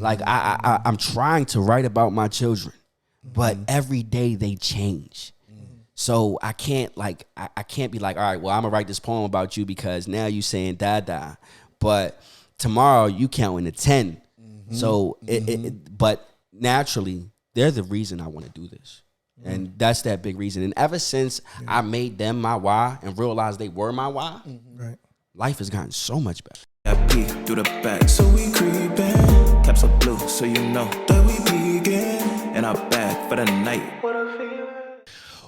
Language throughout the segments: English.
Like I'm trying to write about my children, but every day they change. So I can't I can't be like, all right, well, I'm gonna write this poem about you because now you saying dada, but tomorrow you counting to 10. So but naturally they're the reason I want to do this. And that's that big reason. And ever since I made them my why and realized they were my why, life has gotten so much better. I peek through the back, so we creepin'. Caps are blue, so you know that we begin. And I'm back for the night.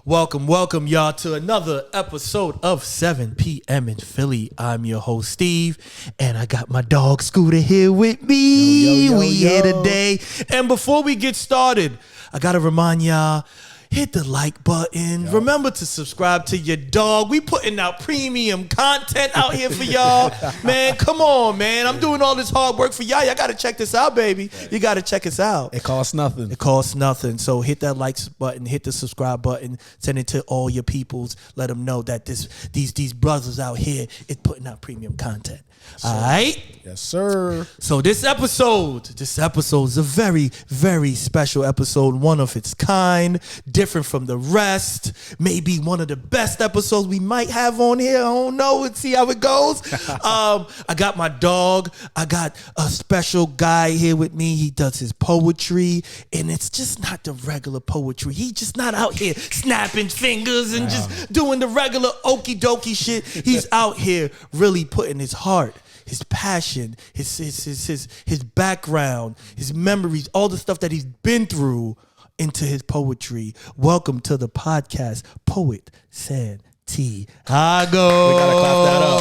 Welcome, y'all, to another episode of 7 p.m. in Philly. I'm your host, Steve, and I got my dog Scooter here with me. We here today. And before we get started, I got to remind y'all, hit the like button. Remember to subscribe to your dog. We putting out premium content out here for y'all. Man, come on, man. I'm doing all this hard work for y'all. Y'all got to check this out, baby. You got to check us out. It costs nothing. It costs nothing. So hit that like button, hit the subscribe button, send it to all your peoples. Let them know that these brothers out here is putting out premium content. All right? Yes, sir. So this episode is a very, very special episode, one of its kind, different from the rest, maybe one of the best episodes we might have on here. I don't know. Let's see how it goes. I got my dog. I got a special guy here with me. He does his poetry, and it's just not the regular poetry. He's just not out here snapping fingers and just doing the regular okie dokie shit. He's out here really putting his heart, his passion, his background, his memories, all the stuff that he's been through into his poetry. Welcome to the podcast, Poet Santiago. We gotta clap that up.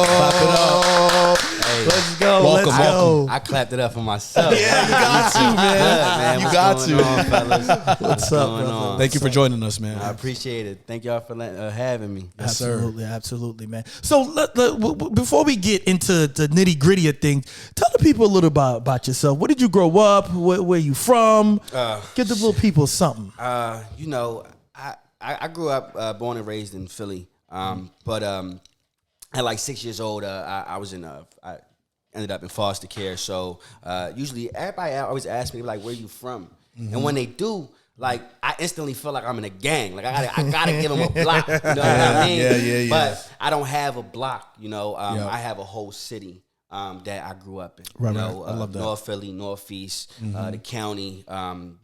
Clap it up. Hey, let's go. Welcome. I clapped it up for myself. Yeah, you got to, man. What's You got going to. on, fellas? What's up, brother? Thank you for joining us, man. I appreciate it. Thank y'all for having me. Yes, sir. Absolutely, man. So before we get into the nitty gritty of things, tell the people a little about yourself. Where did you grow up? Where you from? Give the little people something. I grew up, born and raised in Philly, but at like 6 years old, I ended up in foster care. So usually everybody always asks me like, "Where you from?" And when they do, like, I instantly feel like I'm in a gang. Like I gotta give them a block. You know what I mean? Yeah. But I don't have a block. I have a whole city that I grew up in. Right. I love that. North Philly, Northeast, the county,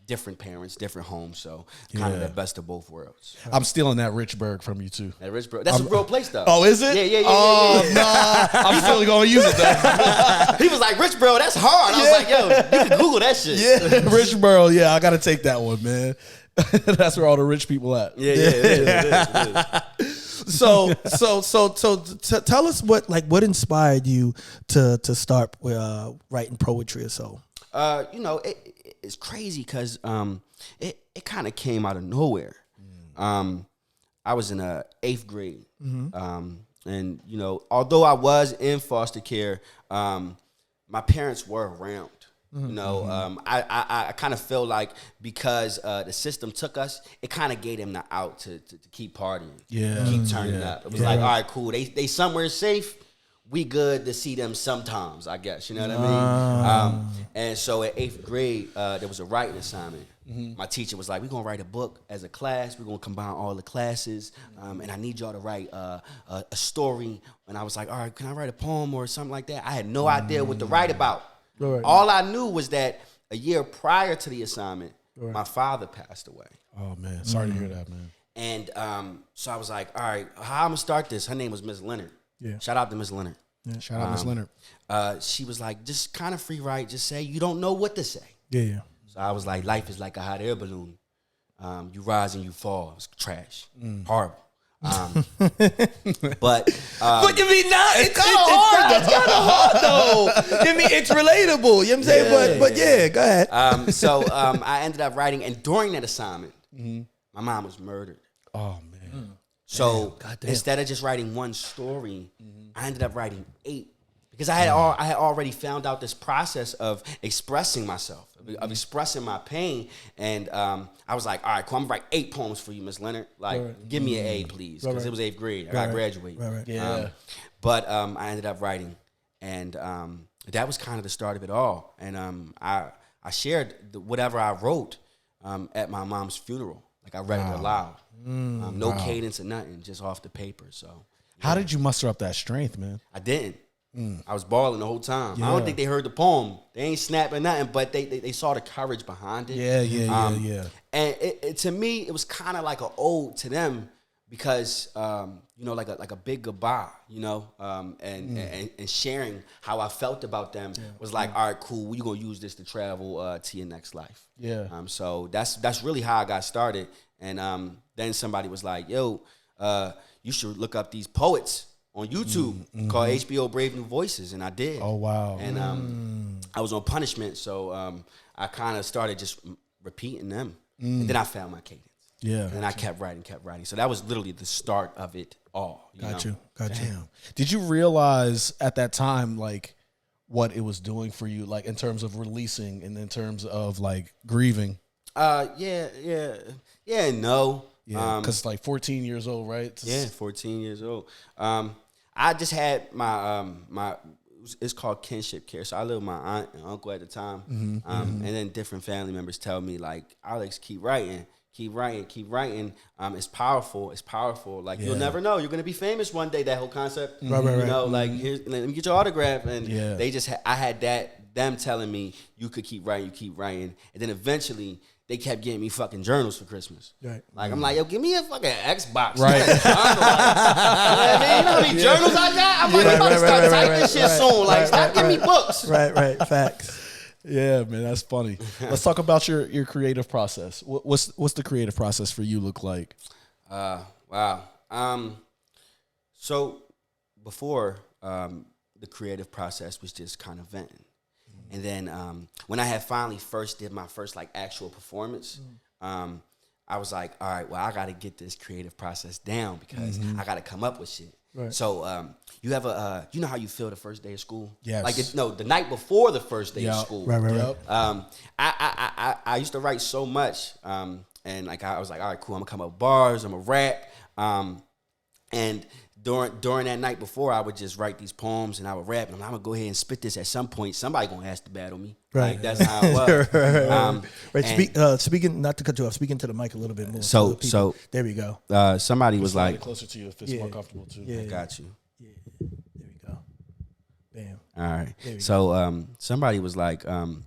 different parents, different homes. So kind of the best of both worlds. I'm stealing that Richburg from you too. That Richburg, that's a real place though. Oh, is it? Yeah. Nah, I'm still gonna use it though. He was like, Richburg, that's hard. I was like, yo, you can Google that shit. Yeah, Richburg. Yeah, I gotta take that one, man. That's where all the rich people at. Yeah, it is. So tell us what inspired you to start writing poetry or so. It's crazy because it kind of came out of nowhere. I was in 8th grade, and although I was in foster care, my parents were around. I kind of feel like because the system took us, it kind of gave them the out to keep partying, keep turning up. It was like, all right, cool. They somewhere safe. We good to see them sometimes, I guess. You know what I mean? And so at 8th grade, there was a writing assignment. My teacher was like, we're going to write a book as a class. We're going to combine all the classes. And I need y'all to write a story. And I was like, all right, can I write a poem or something like that? I had no idea what to write about. Right. All I knew was that a year prior to the assignment, my father passed away. Oh man, sorry to hear that, man. And so I was like, all right, how I'm gonna start this? Her name was Miss Leonard. Yeah. Shout out to Miss Leonard. Yeah. Shout out Miss Leonard. She was like, just kind of free write. Just say you don't know what to say. Yeah. So I was like, life is like a hot air balloon. You rise and you fall. It's trash. Horrible. But you mean now it's kind of hard. It's kind of hard though. I mean, it's relatable. You know what I'm saying? But go ahead. So I ended up writing, and during that assignment, my mom was murdered. Oh man. So instead of just writing one story, I ended up writing 8 because I had already found out this process of expressing myself, of expressing my pain, and I was like, all right, cool, I'm gonna write 8 poems for you, Miss Leonard. Like, give me an A, please, because it was 8th grade. I got graduated. Yeah. But I ended up writing, and that was kind of the start of it all. And I shared whatever I wrote at my mom's funeral. Like, I read it aloud. No cadence or nothing, just off the paper. So, yeah. How did you muster up that strength, man? I didn't. I was bawling the whole time. Yeah. I don't think they heard the poem. They ain't snapping nothing, but they saw the courage behind it. Yeah. And it to me, it was kind of like an ode to them because, like a big goodbye, and sharing how I felt about them was like, all right, cool, you gonna use this to travel to your next life. Yeah. So that's really how I got started. And then somebody was like, yo, you should look up these poets on YouTube called HBO Brave New Voices, and I did. Oh, wow. And I was on punishment, so I kind of started just repeating them. And then I found my cadence. Yeah. And I kept writing. So that was literally the start of it all. Got you. Did you realize at that time, like, what it was doing for you, like, in terms of releasing and in terms of, like, grieving? Yeah, and no. Yeah, because like 14 years old, right? 14 years old. I just had my it's called kinship care. So I lived with my aunt and uncle at the time. And then different family members tell me, like, Alex, keep writing. It's powerful. Like, you'll never know. You're going to be famous one day, that whole concept. Right. Like, let me get your autograph. And they just, I had them telling me, you could keep writing. And then eventually, they kept getting me fucking journals for Christmas. Right. Like, I'm like, yo, give me a fucking Xbox. Right. You know how many journals I got? I'm like, I'm about to start typing shit soon. Like, stop giving me books. Right. Facts. Yeah, man, that's funny. Let's talk about your creative process. What's the creative process for you look like? Wow. So before, the creative process was just kind of venting. And then when I had finally did my first like actual performance, I was like, all right, well, I got to get this creative process down because I got to come up with shit. Right. So you have you know how you feel the first day of school? Yes. Like, the night before the first day of school. Right. I used to write so much, and like I was like, all right, cool, I'm gonna come up with bars, I'm gonna rap, and during that night before, I would just write these poems and I would rap, and I'm gonna go ahead and spit this at some point. Somebody gonna ask to battle me. Right. Like, that's how it was. Right. Speaking, not to cut you off, speaking to the mic a little bit more. So there we go. Somebody was like, closer to you if it's more comfortable too. Yeah. I got you. Yeah. There we go. Bam. All right. So somebody was like, find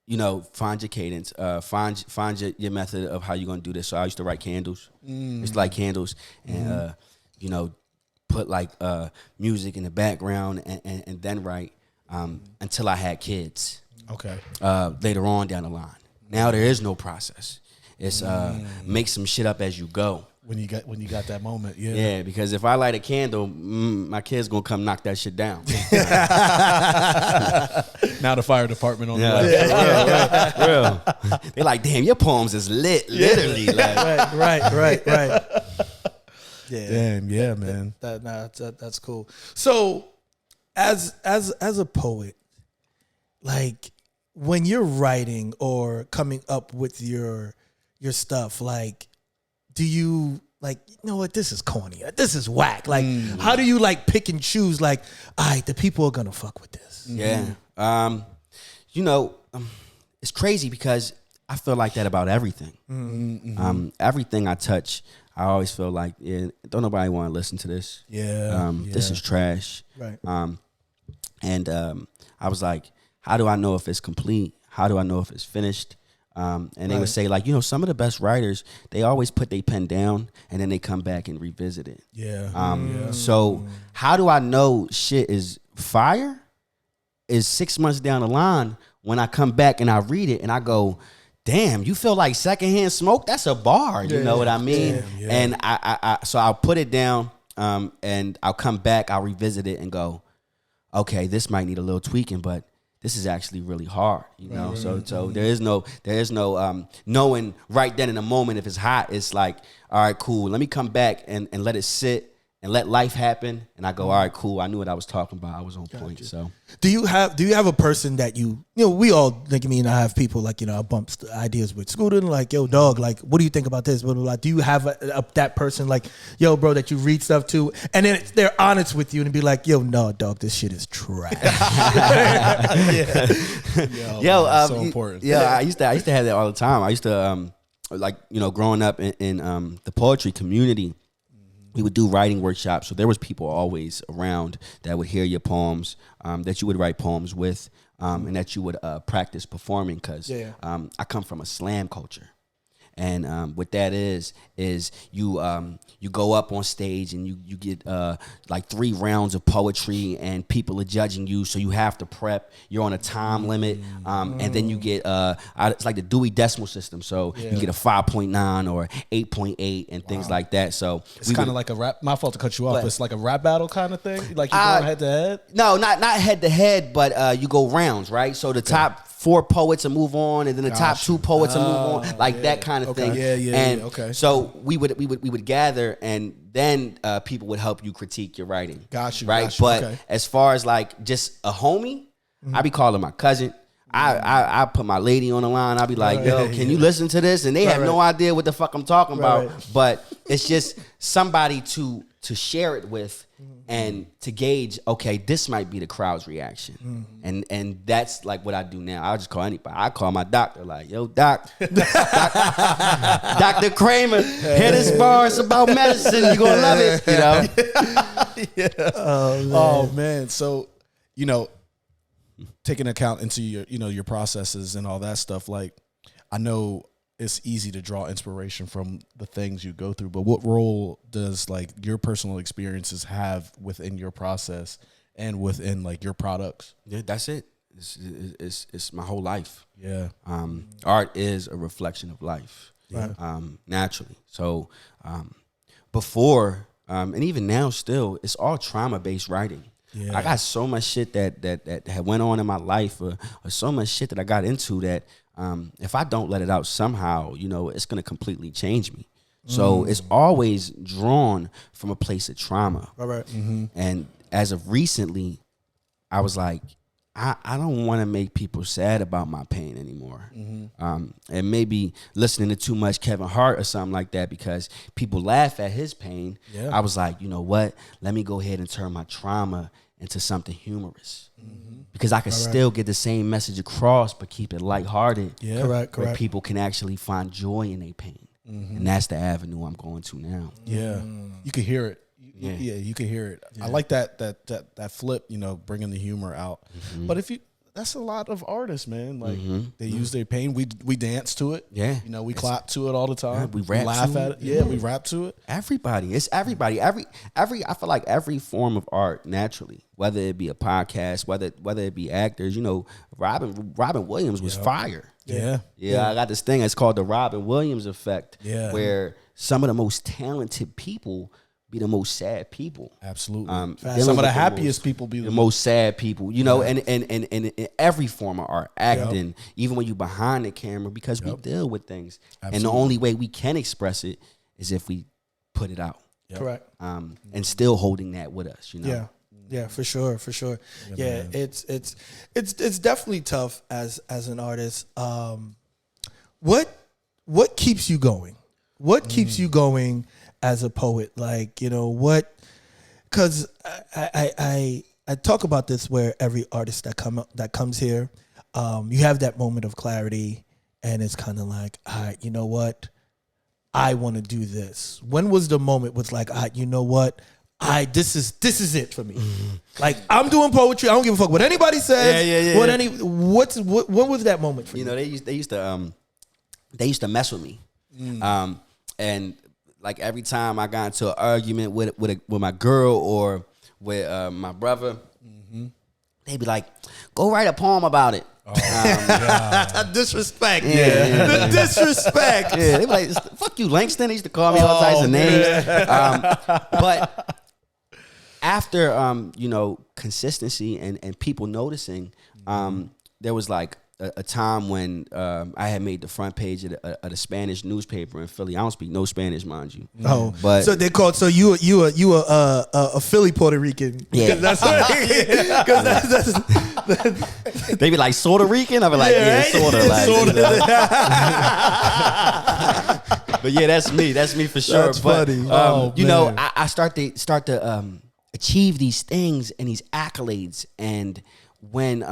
your cadence, find your method of how you're gonna do this. So I used to write candles. It's like candles, and put like music in the background, and then write until I had kids. Okay. Later on down the line. Now there is no process. It's make some shit up as you go. When you got that moment, yeah. Yeah, because if I light a candle, my kid's gonna come knock that shit down. Now the fire department on the left. Real. They're like, damn, your poems is lit, literally. Like. Right. Yeah. Damn, yeah, man. That's cool. So, as a poet, like, when you're writing or coming up with your stuff, like, do you like, you know what, this is corny, this is whack? Like, how do you like pick and choose? Like, all right, the people are gonna fuck with this. Yeah. It's crazy because I feel like that about everything. Everything I touch, I always feel like, don't nobody want to listen to this. This is trash. Right. And I was like, how do I know if it's complete? How do I know if it's finished? And they would say, like, some of the best writers, they always put their pen down and then they come back and revisit it. So how do I know shit is fire? Is 6 months down the line when I come back and I read it and I go, damn, you feel like secondhand smoke? That's a bar. You know what I mean? And so I'll put it down, and I'll come back, I'll revisit it and go, okay, this might need a little tweaking, but this is actually really hard, So there is no knowing right then in the moment if it's hot. It's like, all right, cool. Let me come back and let it sit and let life happen. And I go, all right, cool. I knew what I was talking about. I was on point. So Do you have a person that you know, we all, like, I mean, I have people like, you know, I bump ideas with Scooter and like, yo, dog, like, what do you think about this? Blah, blah, blah. Do you have that person like, yo, bro, that you read stuff to, and then they're honest with you and be like, yo, no, dog, this shit is trash. So important. Yeah, I used to have that all the time. I used to like, you know, growing up in the poetry community, we would do writing workshops. So there was people always around that would hear your poems, that you would write poems with, and that you would practice performing. Because I come from a slam culture. And what that is you go up on stage and you get like 3 rounds of poetry and people are judging you, so you have to prep. You're on a time limit, and then you get it's like the Dewey Decimal System, so you get a 5.9 or 8.8 and things like that. So it's kind of like a rap. My fault to cut you off, but it's like a rap battle kind of thing. Like you going head to head. No, not head to head, but you go rounds, right? So the top 4 poets will move on, and then the top 2 poets will move on, like that kind of thing. Okay. So we would gather, and then people would help you critique your writing. Got you. But as far as like just a homie, I be calling my cousin. I put my lady on the line. I'll be like, yo, can you listen to this? And they have no idea what the fuck I'm talking about. But it's just somebody to share it with and to gauge, okay, this might be the crowd's reaction. And that's like what I do now. I'll just call anybody. I call my doctor, like, yo, Dr. Kramer, hear this bar, it's about medicine. You're going to love it, you know? Oh, man. So, you know, taking account into your, you know, your processes and all that stuff, like, I know it's easy to draw inspiration from the things you go through, but what role does like your personal experiences have within your process and within like your products? Yeah, that's it. It's my whole life. Yeah. Art is a reflection of life. Right. Naturally. So before and even now still, it's all trauma-based writing. Yeah. I got so much shit that had went on in my life, or so much shit that I got into that if I don't let it out somehow, you know, it's gonna completely change me. So it's always drawn from a place of trauma. All right. And as of recently, I was like, I don't want to make people sad about my pain anymore. And maybe listening to too much Kevin Hart or something like that, because people laugh at his pain. Yeah. I was like, you know what? Let me go ahead and turn my trauma into something humorous. Because I can still get the same message across, but keep it lighthearted. Yeah. Correct. Where people can actually find joy in their pain. And that's the avenue I'm going to now. Yeah. You can hear it. Yeah, you can hear it. Yeah. I like that flip, you know, bringing the humor out. But that's a lot of artists, man. Like they use their pain. We dance to it. Yeah, you know, we clap to it all the time. We rap, laugh at it. Yeah, we rap to it. Everybody, it's everybody. Every I feel like every form of art naturally, whether it be a podcast, whether it be actors. You know, Robin Williams was fire. Yeah. I got this thing. It's called the Robin Williams effect. Yeah, where some of the most talented people be the most sad people. Absolutely. Some of the happiest people be the most sad people, you know, and in every form of art, acting, even when you behind the camera, because we deal with things. Absolutely. And the only way we can express it is if we put it out. Correct. And still holding that with us, you know. Yeah, for sure. Yeah, it's definitely tough as an artist. What keeps you going? What keeps you going as a poet? Like, you know, what, because I talk about this where every artist that comes here, you have that moment of clarity, and it's kind of like, all right, you know what, I want to do this. When was the moment was like, you know what, this is it for me. Like, I'm doing poetry. I don't give a fuck what anybody says. When was that moment for you? You know, they used to mess with me. And like every time I got into an argument with my girl or with my brother, they'd be like, "Go write a poem about it." Disrespect. The disrespect. Yeah, they be like, "Fuck you, Langston." They used to call me all types of names. But after you know, consistency and people noticing, there was like a time when I had made the front page of the Spanish newspaper in Philly. I don't speak no Spanish, mind you. Oh, but so they called. So you a Philly Puerto Rican? Yeah. Because that's they be like Puerto Rican. I be like, yeah, right? sort of like. Sorta. You know? But yeah, that's me. That's me for sure. That's but funny. you know, Man. I start to achieve these things and these accolades, and when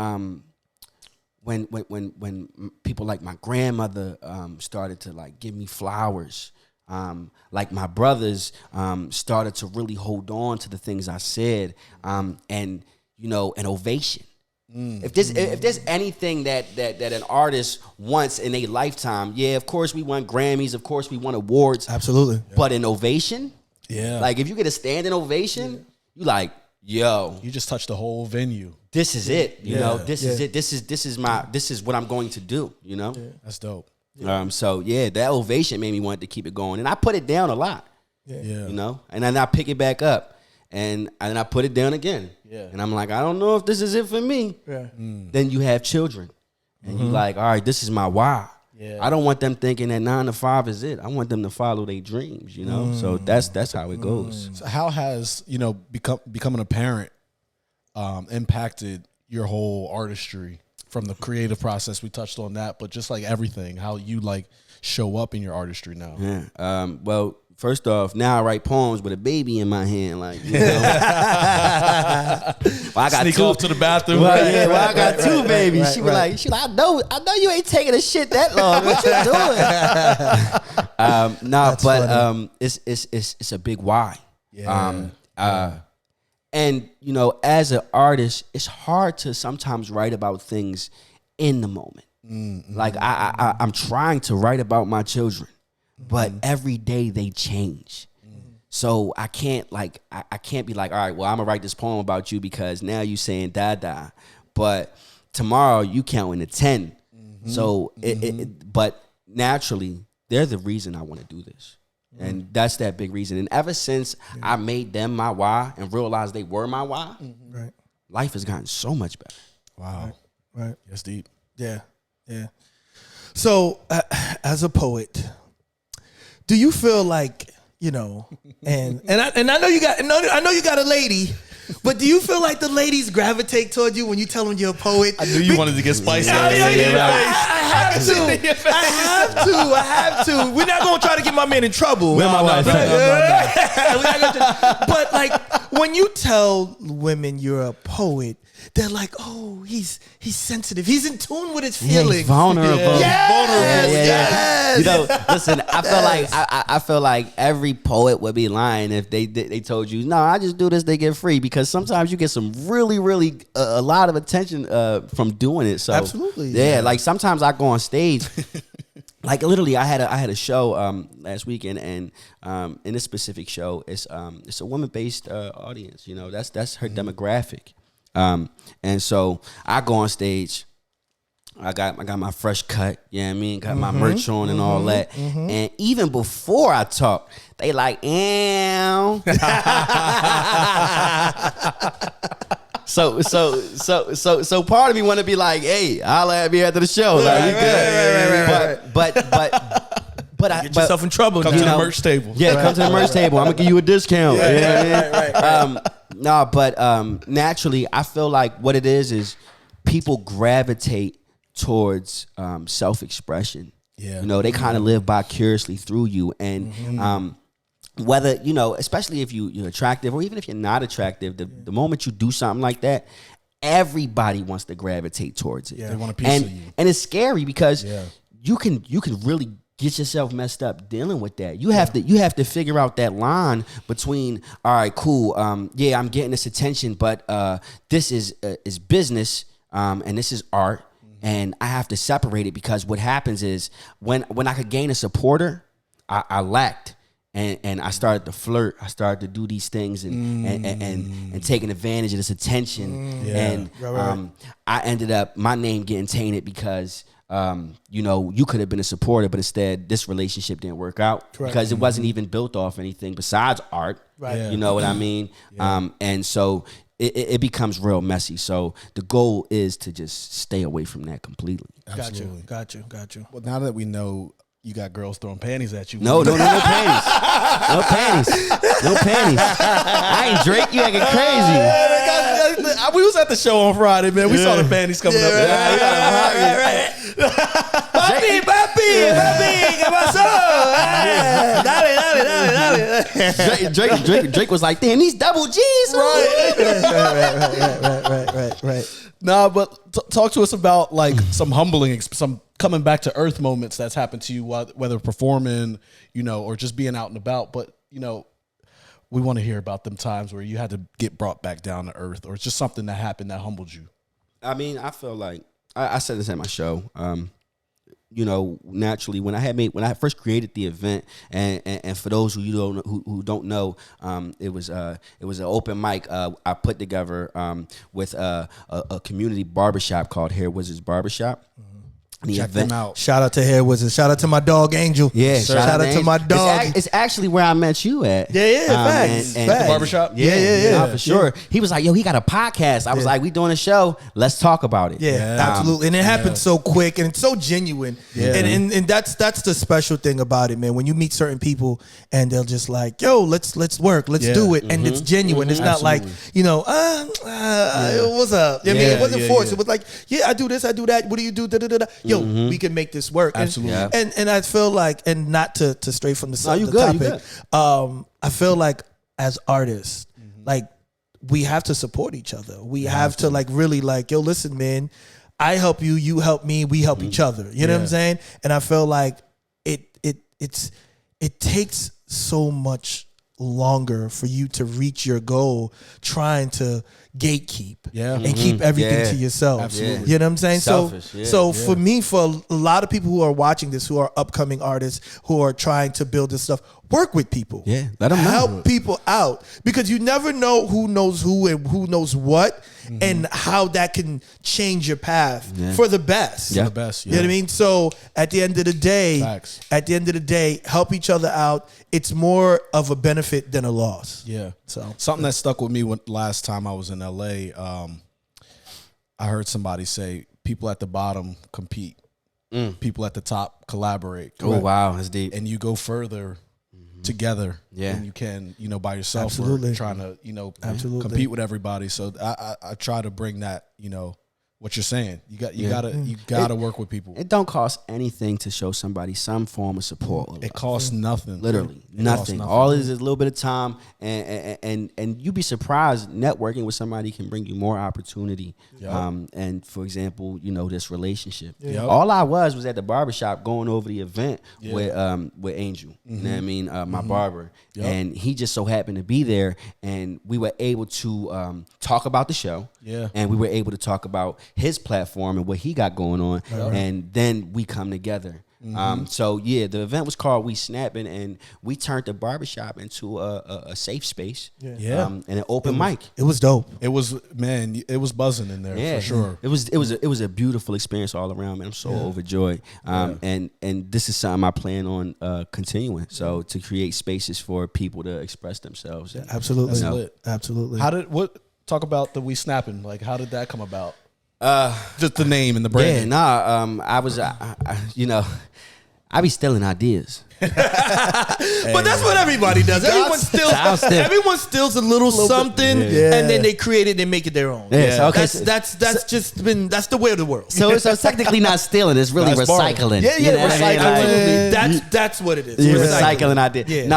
people like my grandmother started to like give me flowers, like my brothers started to really hold on to the things I said, and you know, an ovation. If there's anything that an artist wants in a lifetime, yeah, of course we want Grammys, of course we want awards, Absolutely. but an ovation, Yeah. like if you get a standing ovation, you like, yo, You just touched the whole venue. this is it, you know, this is Yeah. it, this is what I'm going to do, you know. That's dope. So yeah, that ovation made me want to keep it going, and I put it down a lot, Yeah. you know, and then I pick it back up, and I put it down again. Yeah. And I'm like, I don't know if this is it for me. Yeah. Then you have children, and you like, all right, this is my why. Yeah. I don't want them thinking that 9 to 5 is it. I want them to follow their dreams, you know. So that's how it goes. So how has, you know, becoming a parent impacted your whole artistry from the creative process? We touched on that, but just like everything, how you like show up in your artistry now. Yeah. Well, first off, now I write poems with a baby in my hand, like, you know. Well, I got Sneak two. off to the bathroom. Well, Right. yeah, well, I got two babies. right, She was like, I know you ain't taking a shit that long. What you doing? That's but funny. it's a big why. Yeah. And you know, as an artist, it's hard to sometimes write about things in the moment. Like I'm trying to write about my children, but every day they change. So I can't I can't be like, all right, well, I'm gonna write this poem about you because now you saying da, but tomorrow you counting to 10. So but naturally they're the reason I want to do this. And that's that big reason. And ever since I made them my why and realized they were my why, Right. life has gotten so much better. Wow. Right. That's deep. Yeah. Yeah. So, as a poet, do you feel like, you know, and I know you got a lady, but do you feel like the ladies gravitate toward you when you tell them you're a poet? I knew you wanted to get spicy. I have to. We're not gonna try to get my man in trouble. Where my wife But like when you tell women you're a poet, they're like, oh, he's sensitive. He's in tune with his feelings. He's vulnerable. Yes. You know, listen, I feel like every poet would be lying if they told you, no, I just do this, they get free, because sometimes you get some really a lot of attention from doing it. So Absolutely. yeah. Like sometimes I go on stage. Like literally, I had a show last weekend, and in this specific show, it's a woman-based audience. You know, that's her demographic, and so I go on stage. I got my fresh cut, you know what I mean? Got my merch on and all that. And even before I talk, they like, ew. So part of me want to be like, hey, holla at me after the show. Like, we good. But I Get yourself in trouble. Come now. to the merch table. Yeah, come to the merch table. I'm gonna give you a discount. You know what I mean? But naturally, I feel like what it is people gravitate towards self-expression. Yeah. You know, they kind of live vicariously through you, and whether, you know, especially if you're attractive or even if you're not attractive, the moment you do something like that, everybody wants to gravitate towards it. They want a piece of you. And it's scary because you can really get yourself messed up dealing with that. You have to figure out that line between, all right, cool, I'm getting this attention, but this is business, and this is art, and I have to separate it, because what happens is when I could gain a supporter, I lacked. And I started to flirt. I started to do these things and taking advantage of this attention. I ended up, my name getting tainted because, you know, you could have been a supporter, but instead this relationship didn't work out. Correct. Because it wasn't even built off anything besides art. Right. You know what I mean? And so it becomes real messy. So the goal is to just stay away from that completely. Absolutely. Got you. Well, now that we know you got girls throwing panties at you. No panties. No panties. No panties. I ain't Drake. You acting crazy. We was at the show on Friday, man. We saw the panties coming up. Right. Papi, ¿qué pasó? Dale. Drake was like, damn, these double G's. Right. Nah, but talk to us about like some humbling, some coming back to earth moments that's happened to you, whether performing, or just being out and about. But, we want to hear about them times where you had to get brought back down to earth, or it's just something that happened that humbled you. I mean, I feel like I said this at my show. Naturally, when I first created the event, and for those who don't know, it was an open mic I put together with a community barbershop called Hair Wizards Barbershop. Check them out. Shout out to Hair Wizards. Shout out to my dog Angel. Yeah, shout out to my dog. It's actually where I met you at. Yeah, facts. And Facts. The barbershop. Yeah, for sure. He was like, "Yo, he got a podcast." I was like, "We doing a show. Let's talk about it." Yeah, absolutely. And it happened so quick and it's so genuine. Yeah. And that's the special thing about it, man. When you meet certain people and they'll just like, "Yo, let's work, let's do it," and it's genuine. It's not like what's up? I mean, it wasn't forced. It was like, "Yeah, I do this, I do that. What do you do?" Yo, we can make this work. Absolutely. And I feel like, and not to stray from the topic. You good. I feel like as artists, like we have to support each other. We have to like really like, yo, listen, man, I help you, you help me, we help each other. You know what I'm saying? And I feel like it takes so much longer for you to reach your goal trying to gatekeep and keep everything to yourself. Absolutely. You know what I'm saying? Selfish, So for me, for a lot of people who are watching this, who are upcoming artists, who are trying to build this stuff, work with people. Yeah, let them know. Help people out, because you never know who knows who and who knows what, and how that can change your path for the best. For the best. You know what I mean? So at the end of the day, Facts. help each other out. It's more of a benefit than a loss. Yeah. So something that stuck with me last time I was in LA, I heard somebody say, people at the bottom compete. People at the top collaborate. Oh, wow, that's deep. And you go further together than you can, by yourself. Absolutely. Or trying to, Absolutely. compete with everybody. So I try to bring that, what you're saying. You gotta work with people. It don't cost anything to show somebody some form of support. It costs nothing. Literally nothing. All it is a little bit of time, and you'd be surprised. Networking with somebody can bring you more opportunity. And for example, this relationship. All I was at the barbershop going over the event with Angel. You know what I mean? My barber, and he just so happened to be there, and we were able to talk about the show. And we were able to talk about his platform and what he got going on, and then we come together. The event was called We Snapping, and we turned the barbershop into a safe space. And an open mic. it was dope. It was buzzing in there for sure. It was a beautiful experience all around, man. I'm so overjoyed. And this is something I plan on continuing. So to create spaces for people to express themselves. Absolutely. That's lit. Absolutely. Talk about the We Snapping. Like, how did that come about? Just the name and the brand. I was, I be stealing ideas. But that's what everybody does. Everyone steals a little something, and then they create it and make it their own. That's the way of the world. So it's technically not stealing. It's really recycling. Recycling. That's what it is. You're recycling ideas.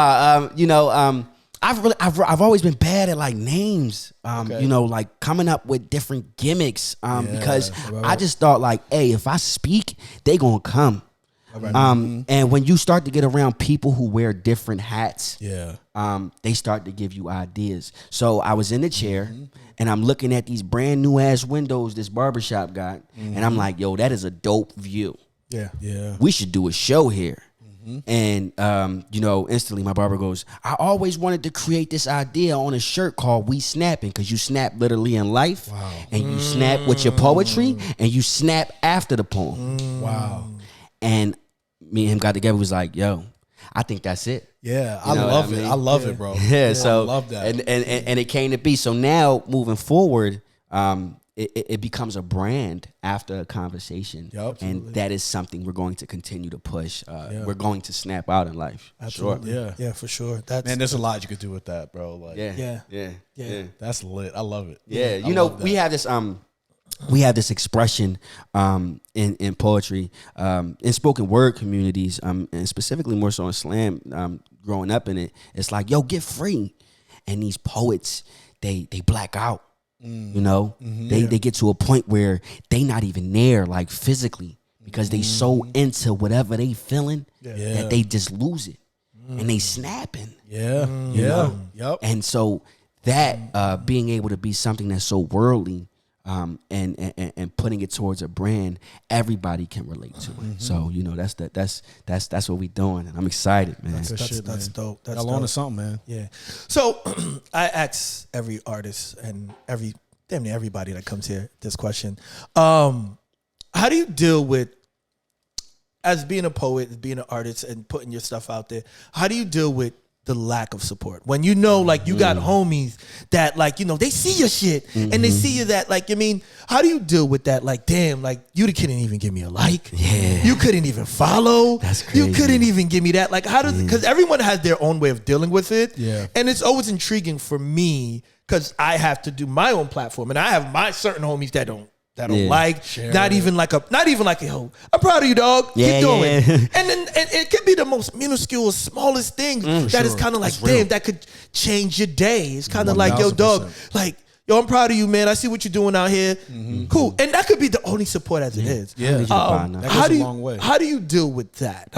I've always been bad at like names, like coming up with different gimmicks, because I just thought like, hey, if I speak, they gonna come. And when you start to get around people who wear different hats, they start to give you ideas. So I was in the chair and I'm looking at these brand new ass windows this barbershop got, and I'm like, yo, that is a dope view. We should do a show here. And, instantly my barber goes, I always wanted to create this idea on a shirt called We Snapping, because you snap literally in life, and you snap with your poetry, and you snap after the poem. Wow. And me and him got together, was like, yo, I think that's it. Yeah, I You know love what I it. mean? I love it, bro. Yeah, so I love that. and it came to be. So now moving forward, it becomes a brand after a conversation, Yep. and that is something we're going to continue to push. We're going to snap out in life. Absolutely. Sure. Yeah, for sure. That's Man, there's a lot you could do with that, bro. Like, Yeah. that's lit. I love it. Yeah, I you know, love that. we have this expression in poetry, in spoken word communities, and specifically more so in slam. Growing up in it, it's like, yo, get free, and these poets they black out. You know, they get to a point where they not even there, like physically, because they so into whatever they feeling that they just lose it, and they snapping. Yeah. You know? Yep. And so that being able to be something that's so worldly, and putting it towards a brand, everybody can relate to it. So you know, that's what we doing, and I'm excited, man. That's man. dope. That's Y'all on to dope. something, man. Yeah. So I ask every artist and damn near everybody that comes here this question. How do you deal with, as being a poet, as being an artist and putting your stuff out there, how do you deal with the lack of support when you know, like, you got homies that, like, you know, they see your shit and they see you that, like, I mean, how do you deal with that? Like, damn, like, you couldn't even give me a like. Yeah. You couldn't even follow. That's crazy. You couldn't even give me that. Like, how does, because everyone has their own way of dealing with it. Yeah. And it's always intriguing for me because I have to do my own platform and I have my certain homies that don't like, not even like yo, I'm proud of you, dog. Yeah, Keep doing. yeah. And then and it could be the most minuscule, smallest things that is kind of like, damn, that could change your day. It's kind of like, yo, dog, like, yo, I'm proud of you, man. I see what you're doing out here. Cool. And that could be the only support as it is. Yeah. That goes a long way. How do you deal with that?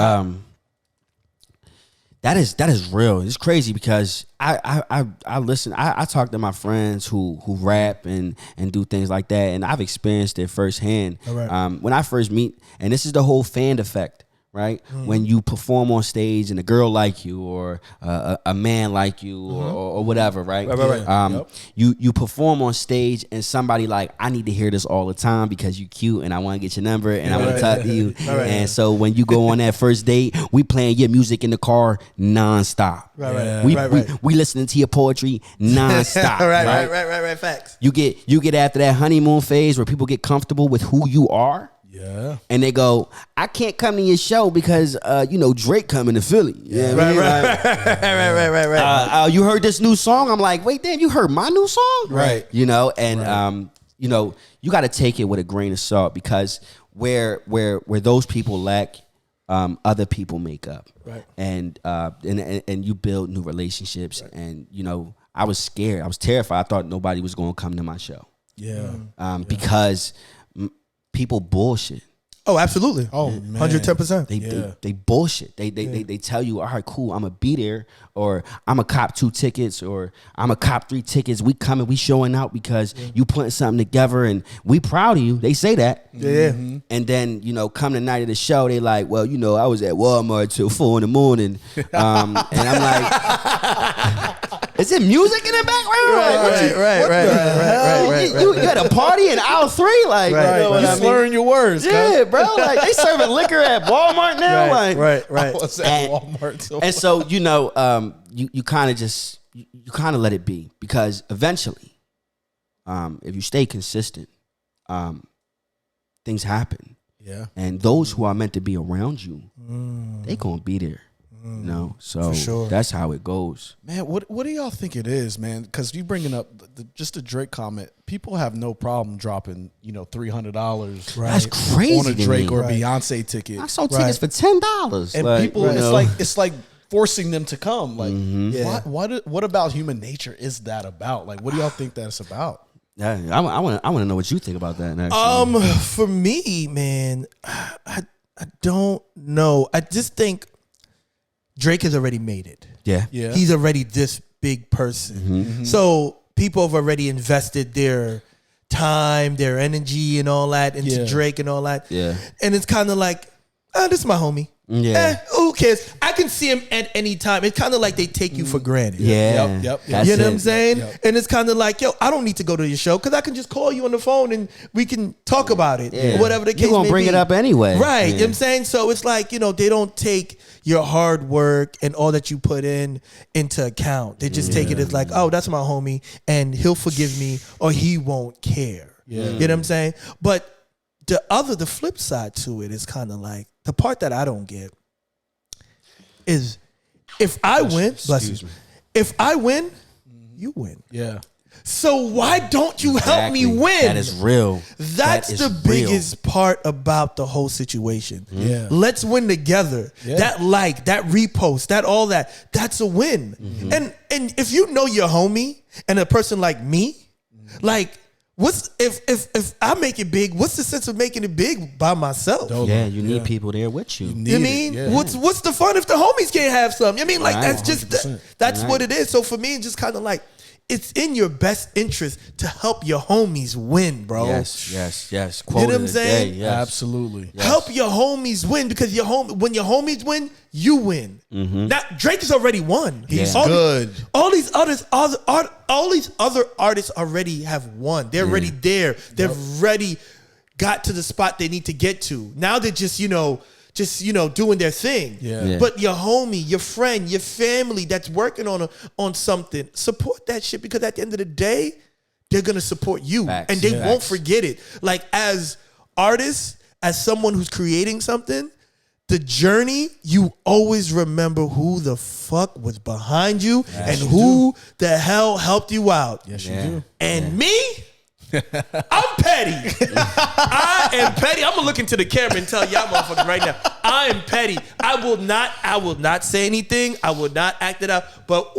That is real. It's crazy because I listen. I talk to my friends who rap and do things like that, and I've experienced it firsthand. All right. When I first meet, and this is the whole fan effect, right? When you perform on stage and a girl like you or a man like you or whatever, right? Right. You perform on stage and somebody like, I need to hear this all the time because you cute and I want to get your number and I want to talk to you. And so when you go on that first date, we playing your music in the car nonstop. We listening to your poetry nonstop. Right. Facts. You get after that honeymoon phase where people get comfortable with who you are. Yeah. And they go, I can't come to your show because Drake coming to Philly. Yeah, Right. You heard this new song? I'm like, wait, damn, you heard my new song? Right. You know, and you got to take it with a grain of salt because where those people lack, other people make up. Right. And you build new relationships. Right. And I was scared. I was terrified. I thought nobody was going to come to my show. Yeah. Because people bullshit. Oh, absolutely. Oh, man. 110%. They bullshit. They tell you, all right, cool, I'm gonna be there, or I'm gonna cop 2 tickets, or I'm gonna cop 3 tickets. We coming, we showing out because you putting something together, and we proud of you. They say that. Yeah. And then come the night of the show, they like, well, I was at Walmart till 4 a.m. And I'm like, is it music in the background? Right. You had a party in aisle 3, like, Right. you know what You I mean? slurring your words, Yeah, bro. Like they serving liquor at Walmart now. Right. I was at Walmart. So And so you kind of just you kind of let it be because eventually, if you stay consistent, things happen. yeah. And those who are meant to be around you, they gonna be there. So For sure. that's how it goes. Man, what do y'all think it is, man? Because you bringing up just a Drake comment. People have no problem dropping, $300 That's crazy on a to Drake me. or Beyonce ticket. I sold tickets for $10, And people, it's like forcing them to come. Like, what about human nature is that about? Like, what do y'all think that's about? Yeah, I want to know what you think about that. Actually. For me, man, I don't know. I just think Drake has already made it. Yeah. He's already this big person. So people have already invested their time, their energy and all that into Drake and all that. Yeah. And it's kind of like, this is my homie. Yeah. Who cares? I can see him at any time. It's kind of like they take you for granted. Yeah. Yep. That's You know it. what I'm saying? Yep. And it's kind of like, yo, I don't need to go to your show because I can just call you on the phone and we can talk about it. Yeah. Or whatever the case You're gonna may bring be. it up anyway. Right. Yeah. You know what I'm saying? So it's like, they don't take, your hard work and all that you put into account. They just take it as like, oh, that's my homie, and he'll forgive me or he won't care. You know what I'm saying? But the flip side to it is kind of like the part that I don't get is if I win, if I win, you win. Yeah. So why don't you help me win? That is real. That's the biggest part about the whole situation. Yeah. Let's win together. Yeah. That like, that repost, that all that, that's a win. And if you know your homie and a person like me, like, what's if I make it big, what's the sense of making it big by myself? Yeah, you need people there with you. You mean? What's the fun if the homies can't have some? You mean, like, that's just that's what it is. So for me, it's just kind of like, it's in your best interest to help your homies win, bro. Yes. You know what I'm saying? Yes. Absolutely. Yes. Help your homies win, because when your homies win, you win. Now Drake has already won. He's good. All these other artists already have won. They're already there. They've already got to the spot they need to get to. Now they're just doing their thing. Yeah. But your homie, your friend, your family that's working on something, support that shit, because at the end of the day, they're gonna support you. Facts. And they won't forget it. Like, as artists, as someone who's creating something, the journey, you always remember who the fuck was behind you and who the hell helped you out. Yes, you do. And me, I'm petty. I am petty. I'm gonna look into the camera and tell y'all motherfuckers right now, I am petty. I will not say anything. I will not act it out. But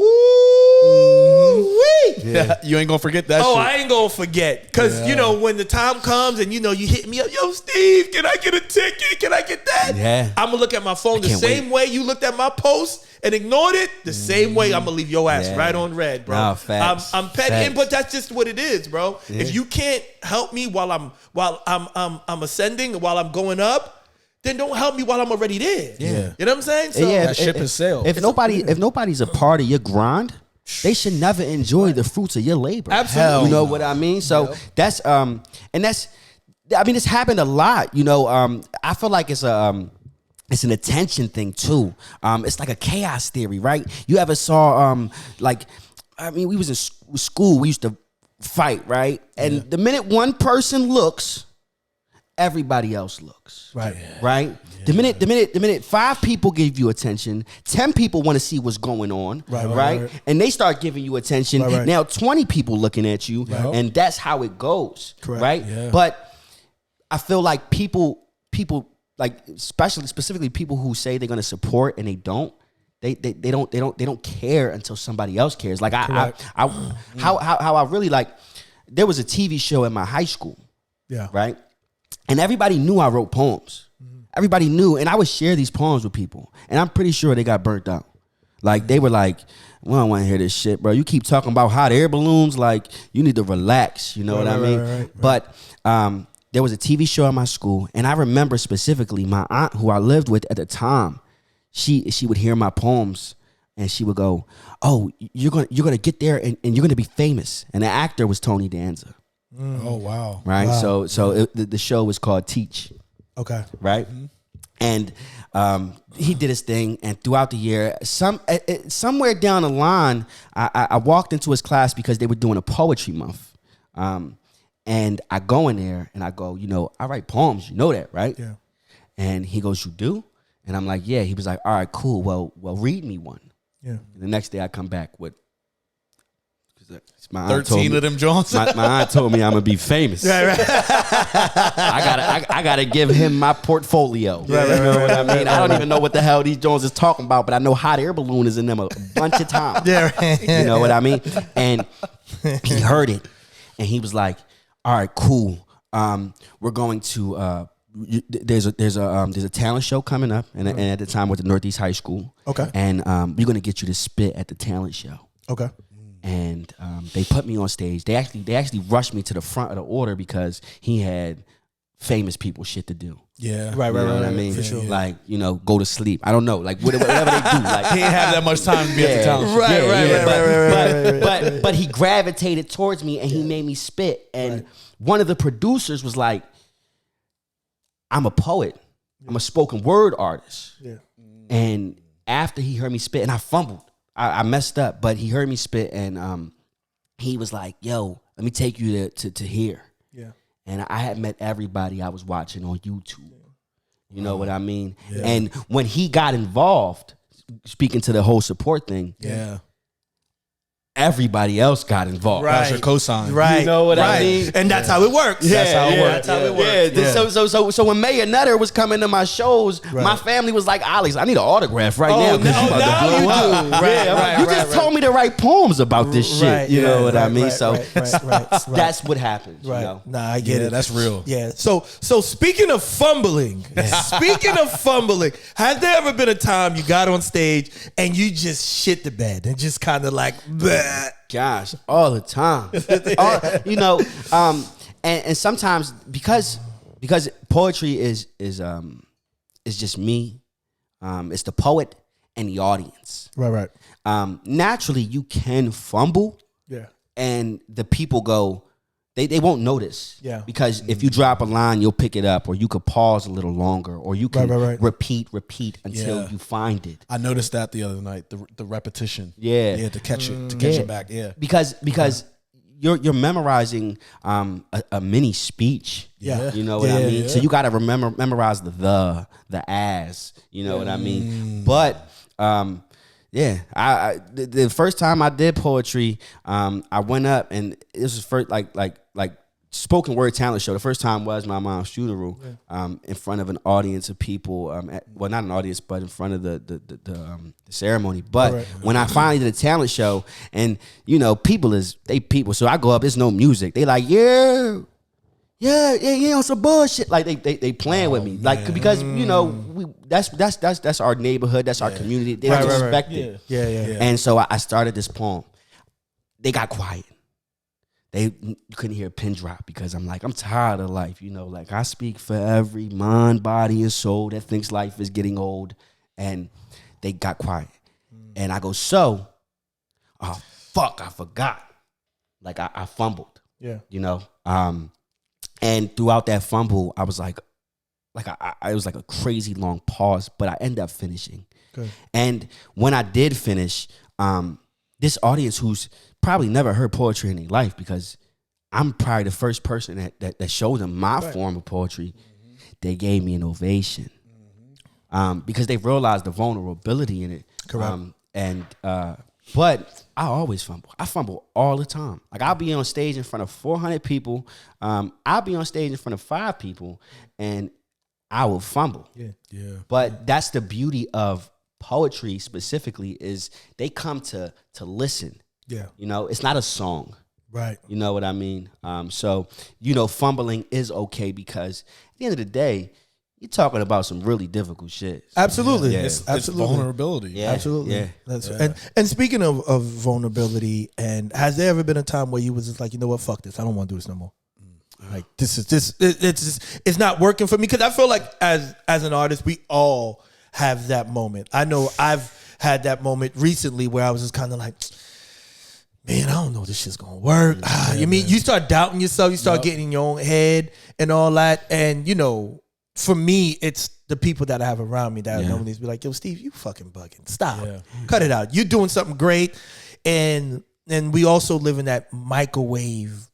you ain't gonna forget that. I ain't gonna forget. Cause when the time comes and you hit me up, yo, Steve, can I get a ticket? Can I get that? Yeah. I'm gonna look at my phone the same way you looked at my post and ignored it. The same way I'm gonna leave your ass right on red, bro. No, facts. I'm petty, but that's just what it is, bro. Yeah. If you can't help me while I'm ascending, while I'm going up, then don't help me while I'm already there. Yeah. You know what I'm saying? So that ship has sailed. If nobody's a part of your grind, they should never enjoy the fruits of your labor. Absolutely. You know what I mean? So it's happened a lot. I feel like it's an attention thing too. It's like a chaos theory, right? You ever saw we was in school, we used to fight, right? And the minute one person looks, everybody else looks. Right. Right? Yeah. The minute 5 people give you attention, 10 people want to see what's going on. Right? And they start giving you attention. Right. Now 20 people looking at you, and that's how it goes. Correct. Right? Yeah. But I feel like people like, specifically people who say they're gonna support and they don't. They don't care until somebody else cares. Like how I really like. There was a TV show at my high school. Yeah. Right. And everybody knew I wrote poems. Everybody knew, and I would share these poems with people, and I'm pretty sure they got burnt out. Like, they were like, "We don't want to hear this shit, bro. You keep talking about hot air balloons. Like, you need to relax." You know what I mean? Right. But there was a TV show at my school, and I remember specifically my aunt, who I lived with at the time. She would hear my poems, and she would go, "Oh, you're gonna get there, and you're gonna be famous." And the actor was Tony Danza. Oh, wow! Right, wow. So the show was called Teach. Okay, right, and he did his thing, and throughout the year, somewhere down the line, I walked into his class because they were doing a poetry month, and I go in there and I go, I write poems, you know that, right? Yeah. And he goes, "You do?" And I'm like, "Yeah." He was like, "All right, cool. Well, read me one." Yeah. And the next day I come back with. My 13 of them Jones. My aunt told me I'm gonna be famous. Right. I gotta give him my portfolio. Right. You know what I mean? I don't even know what the hell these Jones is talking about, but I know hot air balloon is in them a bunch of times. Yeah. Right. You know what I mean? And he heard it, and he was like, "All right, cool. We're going to there's a talent show coming up, and at the time with the Northeast High School. Okay. And we're gonna get you to spit at the talent show. Okay. And they put me on stage. They actually rushed me to the front of the order because he had famous people shit to do. Yeah, right. You know what I mean? For sure. Like, go to sleep. I don't know, like whatever they do. Like, he didn't have that much time to be at the talent show. Right. But he gravitated towards me and he made me spit. And one of the producers was like, "I'm a poet. I'm a spoken word artist." Yeah. And after he heard me spit, and I fumbled, I messed up, but he heard me spit, and he was like, "Yo, let me take you to here." Yeah. And I had met everybody I was watching on YouTube. You know what I mean? Yeah. And when he got involved, speaking to the whole support thing, everybody else got involved. Right. That's your cosign. Right. You know what I mean? And that's how it works. That's how it works. That's how it works. Yeah. So when Mayor Nutter was coming to my shows, my family was like, "Alex, I need an autograph right now because you about to blow up." Right, you just told me to write poems about this shit. Right, you know what I mean? Right. That's what happens. Right. You know? Nah, I get it. That's real. Yeah. So speaking of fumbling, has there ever been a time you got on stage and you just shit the bed and just kind of like, bleh? Gosh, all the time. And sometimes because poetry is just me. It's the poet and the audience. Right. Naturally, you can fumble. Yeah. And the people go, they won't notice. Yeah. Because if you drop a line, you'll pick it up, or you could pause a little longer, or you can repeat until you find it. I noticed that the other night, the repetition. Yeah. To catch it back. Yeah. Because you're memorizing a mini speech. Yeah. You know what I mean? Yeah. So you gotta memorize the as, you know what I mean? But I the first time I did poetry, I went up, and this was first like spoken word talent show. The first time was my mom's funeral, in front of an audience of people. Well, not an audience, but in front of the ceremony. But when I finally did a talent show, and people. So I go up. There's no music. They like on some bullshit. Like they playing with me, like because that's our neighborhood, that's our community. They don't respect it. Yeah. And so I started this poem. They got quiet. They couldn't hear a pin drop because I'm tired of life. Like I speak for every mind, body, and soul that thinks life is getting old. And they got quiet. And I go, oh fuck, I forgot. Like I fumbled. Yeah. And throughout that fumble, I was like it was like a crazy long pause, but I ended up finishing. Good. And when I did finish, this audience who's probably never heard poetry in their life, because I'm probably the first person that showed them my form of poetry, they gave me an ovation. Because they realized the vulnerability in it. Correct. But I always fumble. I fumble all the time. Like I'll be on stage in front of 400 people. I'll be on stage in front of 5 people, and I will fumble. Yeah. But that's the beauty of poetry specifically, is they come to listen. Yeah. It's not a song. Right. You know what I mean? So fumbling is okay, because at the end of the day, you're talking about some really difficult shit. Absolutely. Yeah. It's Absolutely. vulnerability. Yeah. Absolutely. Yeah. That's and speaking of vulnerability, and has there ever been a time where you was just like, you know what, fuck this, I don't want to do this no more? Like it's not working for me? Because I feel like as an artist, we all have that moment. I know I've had that moment recently where I was just kind of like, man, I don't know if this shit's gonna work. You start doubting yourself, you start getting in your own head and all that. And for me, it's the people that I have around me that normally be like, yo, Steve, you fucking bugging. Stop. Yeah. Cut it out. You're doing something great. And we also live in that microwave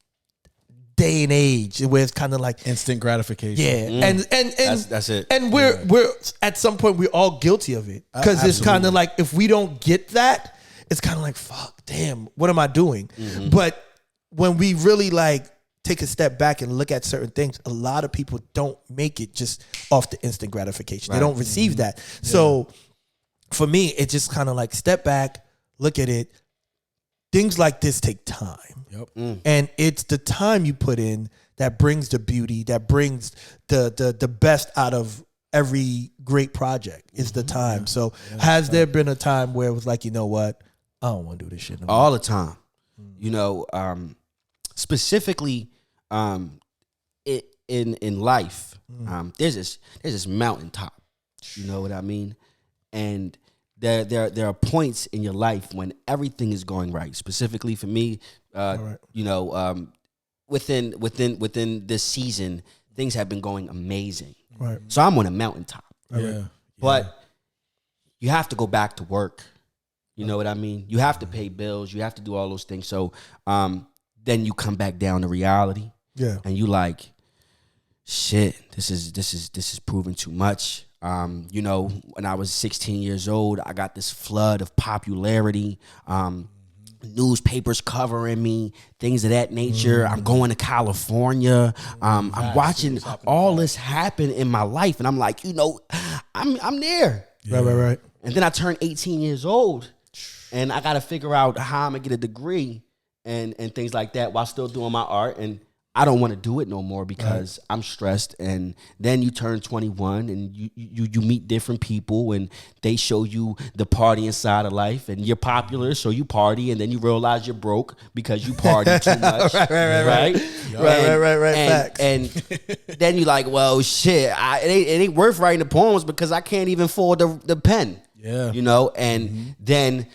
day and age where it's kind of like instant gratification. Yeah. And that's it. And we're at some point we're all guilty of it. Because it's kind of like, if we don't get that, it's kind of like, fuck, damn, what am I doing? Mm-hmm. But when we really take a step back and look at certain things, a lot of people don't make it just off the instant gratification. Right. They don't receive that. Yeah. So for me, it's just kind of like step back, look at it. Things like this take time. Yep. And it's the time you put in that brings the beauty, that brings the best out of every great project. Is the time. Yeah. So has there been a time where it was like, you know what? I don't want to do this shit no more. All the time. Specifically, in life, there's this mountaintop. You know what I mean? And there are points in your life when everything is going right. Specifically for me, within this season, things have been going amazing. Right. So I'm on a mountaintop. Yeah. But you have to go back to work. You know what I mean? You have to pay bills. You have to do all those things. So then you come back down to reality. Yeah. And you like, shit, this is proving too much. You know, when I was 16 years old, I got this flood of popularity. Newspapers covering me, things of that nature. I'm going to California. I'm watching all this happen in my life, and I'm like, you know, I'm there. Right. And then I turned 18 years old, and I got to figure out how I'm gonna get a degree and things like that while still doing my art. And I don't want to do it no more because I'm stressed. And then you turn 21 and you meet different people and they show you the party inside of life, and you're popular, so you party, and then you realize you're broke because you party too much. Right. Facts. And then you're like, well, shit, it ain't worth writing the poems because I can't even afford the pen. Yeah. You know, and then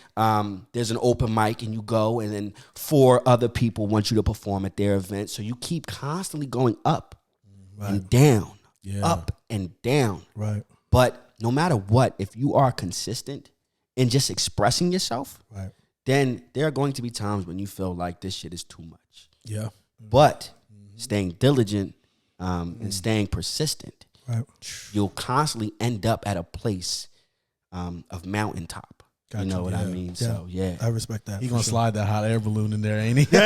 there's an open mic and you go, and then 4 other people want you to perform at their event. So you keep constantly going up and down, up and down. Right. But no matter what, if you are consistent in just expressing yourself, then there are going to be times when you feel like this shit is too much. Yeah. But staying diligent and staying persistent, you'll constantly end up at a place of mountaintop. Gotcha. You know what I mean? So yeah, I respect that. He gonna slide that hot air balloon in there, ain't he? hop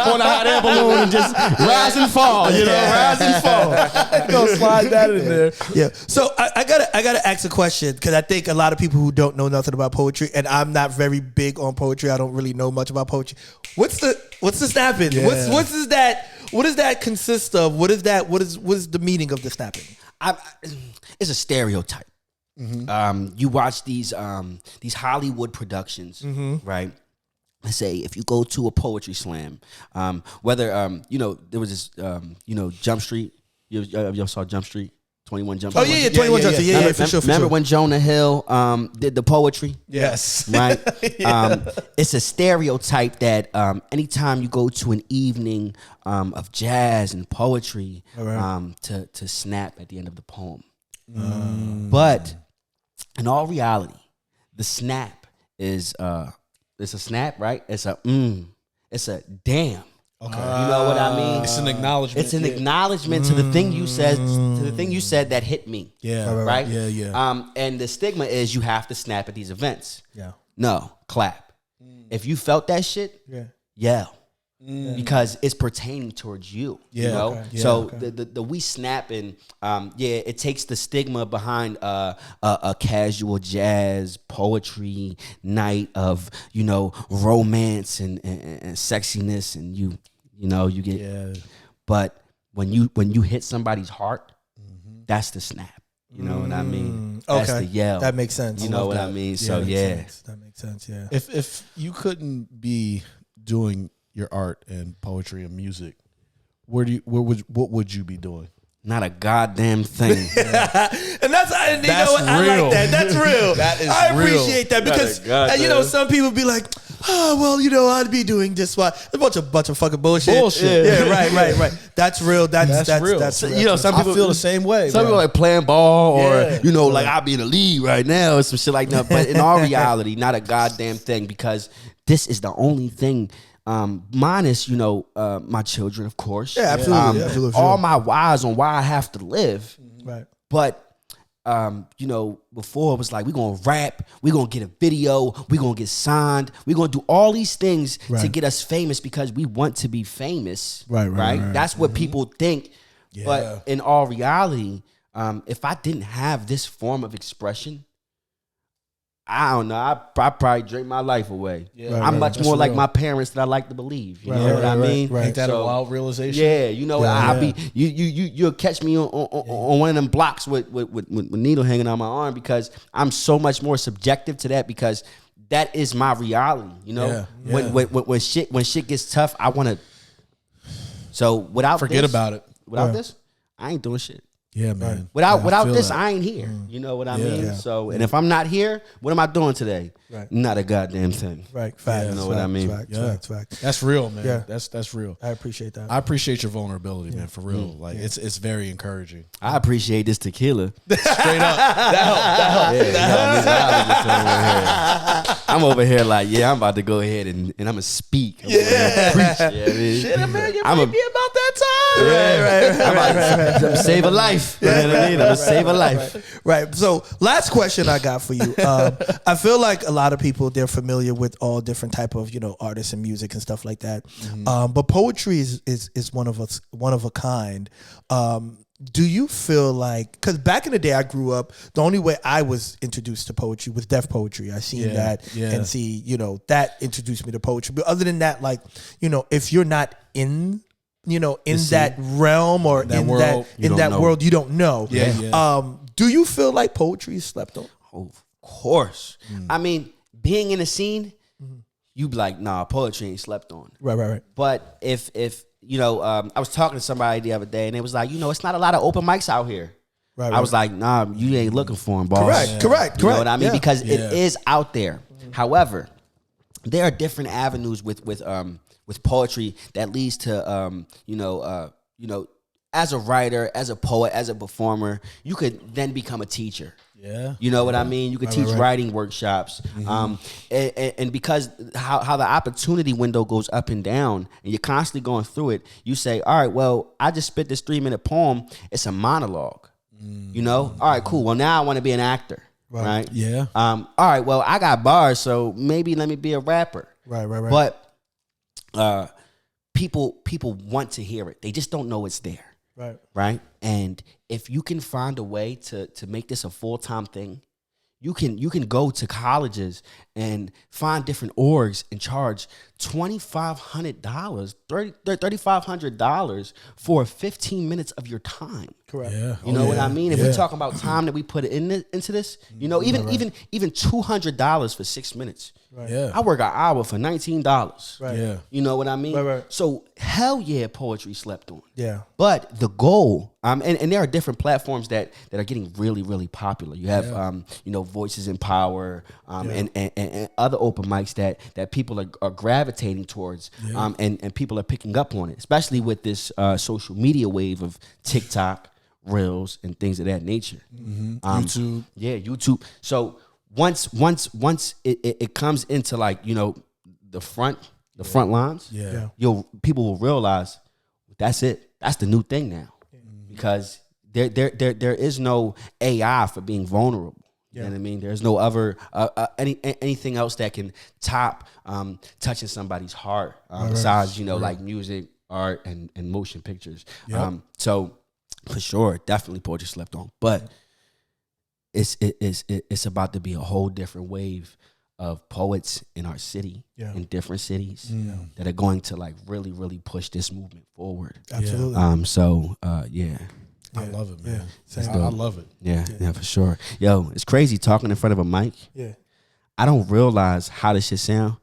on a hot air balloon and just rise and fall. You know, rise and fall. He gonna slide that in there. Yeah. So I gotta ask a question, because I think a lot of people who don't know nothing about poetry, and I'm not very big on poetry. I don't really know much about poetry. What's the snapping? Yeah. What does that consist of? What is the meaning of the snapping? It's a stereotype. You watch these Hollywood productions, right? Let's say if you go to a poetry slam, whether you know, there was this Jump Street. You saw Jump Street? 21 Jump Street. Oh yeah, 21 Jump Street. Yeah, for sure. Remember when Jonah Hill did the poetry? Yes. Right? It's a stereotype that anytime you go to an evening of jazz and poetry, to snap at the end of the poem. But in all reality, the snap is it's a snap, right? It's a damn. Okay. You know what I mean? It's an acknowledgement. It's an acknowledgement to the thing you said, that hit me. Yeah. Right? Yeah. And the stigma is you have to snap at these events. Yeah. No, clap. If you felt that shit, yell. Because it's pertaining towards you. You know? Okay. Yeah, so the we snap, and it takes the stigma behind a casual jazz poetry night of, you know, romance and sexiness, and you get but when you hit somebody's heart, that's the snap. You know what I mean? That's the yell. That makes sense. You know what I mean? So that makes sense. Yeah. If you couldn't be doing your art and poetry and music, what would you be doing? Not a goddamn thing. And that's real. I like that. That's real. That is I real. appreciate that, because some people be like, oh well, I'd be doing this. What? A bunch of fucking bullshit. Yeah, right. That's real. That's real. That's real. Some people I feel the same way. Some people like playing ball, or like I'll be in the league right now or some shit like that. But in all reality, not a goddamn thing, because this is the only thing. Minus, my children, of course. Yeah, absolutely. All my whys on why I have to live. Right. But, before it was like, we're going to rap, we're going to get a video, we're going to get signed, we're going to do all these things to get us famous because we want to be famous. Right. That's what people think. Yeah. But in all reality, if I didn't have this form of expression, I don't know. I probably drink my life away. Yeah, I'm much more like my parents than I like to believe. You know what I mean? Ain't that a wild realization? Yeah, I'll be you'll catch me on one of them blocks with needle hanging on my arm, because I'm so much more subjective to that, because that is my reality. When shit gets tough, I want to. So without forget this, about it. Without this, I ain't doing shit. Yeah, man. Without feel this, that. I ain't here. You know what I mean? Yeah. So, and if I'm not here, what am I doing today? Right. Not a goddamn thing. Right. Facts. You know what I mean? Facts. That's real, man. Yeah. That's real. I appreciate that. I appreciate your vulnerability, man, for real. Like it's very encouraging. I appreciate this tequila. Straight up. I'm over here like, yeah, I'm about to go ahead and I'm gonna speak. I'm gonna preach. Yeah, Shit, man, you I'm might a- be about that time. I'm about to save a life. You know what I mean? I'm gonna save a life. Right. So, last question I got for you. I feel like a lot of people, they're familiar with all different type of, artists and music and stuff like that. But poetry is one of a kind. Do you feel like, because back in the day I grew up, the only way I was introduced to poetry was deaf poetry. I seen that and see, that introduced me to poetry. But other than that, like, if you're not in that realm or That in world, that world, you don't know. Yeah. Do you feel like poetry is slept on? Oh, of course. I mean, being in a scene, you be like, nah, poetry ain't slept on. Right. But if I was talking to somebody the other day and it was like, it's not a lot of open mics out here. Right. I was like, nah, you ain't looking for them, boss. Correct. You know what I mean? Yeah. Because it is out there. However, there are different avenues with poetry that leads to as a writer, as a poet, as a performer, you could then become a teacher. Yeah. You know what I mean? You could teach writing workshops. And because how the opportunity window goes up and down and you're constantly going through it, you say, all right, well, I just spit this 3-minute poem. It's a monologue. All right, cool. Well, now I want to be an actor. Right. Yeah. All right, well, I got bars, so maybe let me be a rapper. Right. But people want to hear it. They just don't know it's there. Right. And if you can find a way to make this a full-time thing, you can go to colleges and find different orgs and charge $2,500, $3,500 for 15 minutes of your time. Correct. Yeah. You know what I mean? If we're talking about time that we put into this, even $200 for 6 minutes. Right. Yeah. I work an hour for $19. Right. Yeah. You know what I mean? Right. So hell yeah, poetry slept on. Yeah. But the goal, and there are different platforms that are getting really, really popular. You have Voices in Power, and other open mics that people are gravitating towards, and people are picking up on it, especially with this social media wave of TikTok, Reels, and things of that nature. YouTube. Yeah, YouTube. So once it comes into like, the front lines, people will realize that's it. That's the new thing now. Because there is no AI for being vulnerable. You know what I mean? There's no other anything else that can top touching somebody's heart besides like music, art, and motion pictures. So for sure, definitely poetry slept on, but it's about to be a whole different wave of poets in our city, in different cities, that are going to like really, really push this movement forward. Absolutely. I love it, man. Same. I love it. Yeah, for sure. Yo, it's crazy talking in front of a mic. Yeah. I don't realize how this shit sound,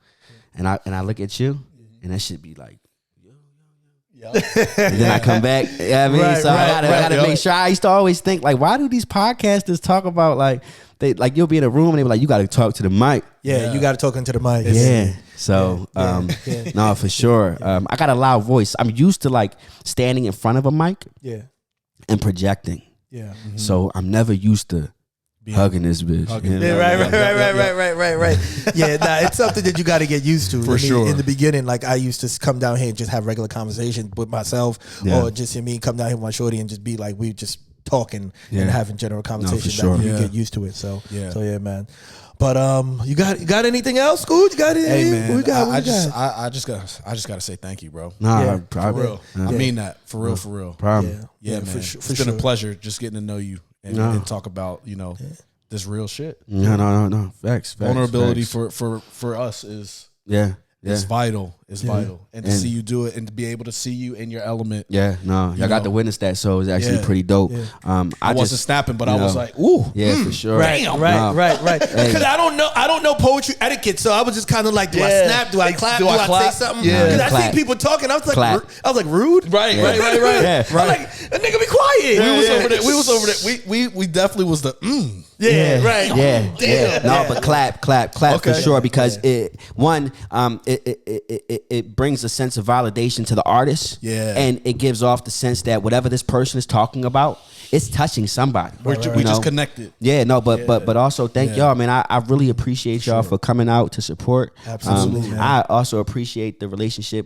and I look at you, and that shit be like, and then I come back. You know what I mean? Right, so I right, gotta make sure. I used to always think like, why do these podcasters talk about like they like you'll be in a room and they be like, you got to talk to the mic. Yeah, you got to talk into the mic. Yeah. So no, for sure. I got a loud voice. I'm used to like standing in front of a mic. Yeah. And projecting. Yeah. So I'm never used to hugging this bitch. You know? Right. Yeah, it's something that you got to get used to. For sure. In the beginning, like I used to come down here and just have regular conversation with myself, or just come down here with my shorty and just be like, we just talking and having general conversation. sure. That you get used to it. So yeah, man. But you got anything else, Scooch? You got anything? Hey man, I just gotta say thank you, bro. Nah, For probably. real. I mean that. For real. Problem. Yeah, man. For It's been a pleasure just getting to know you and talk about, this real shit. No. Facts. Vulnerability facts. for us is Yeah. vital. is vital. And to see you do it and to be able to see you in your element. Yeah, no, y'all got to witness that, so it's actually pretty dope. Yeah. I wasn't snapping, but I was like, ooh. Yeah, for sure. Right. Because I don't know poetry etiquette, so I was just kind of like, do I snap? Do I clap? Do I say something? Yeah. Because I see people talking, I was like rude. Right. Yeah. I'm like, a nigga be quiet. We was over there. We definitely was the Yeah, right. Yeah, Damn. No, but clap for sure, because it brings a sense of validation to the artist. Yeah. And it gives off the sense that whatever this person is talking about, it's touching somebody. we just connected. Yeah, no, but also thank y'all, man. I really appreciate y'all for coming out to support. Absolutely, man. I also appreciate the relationship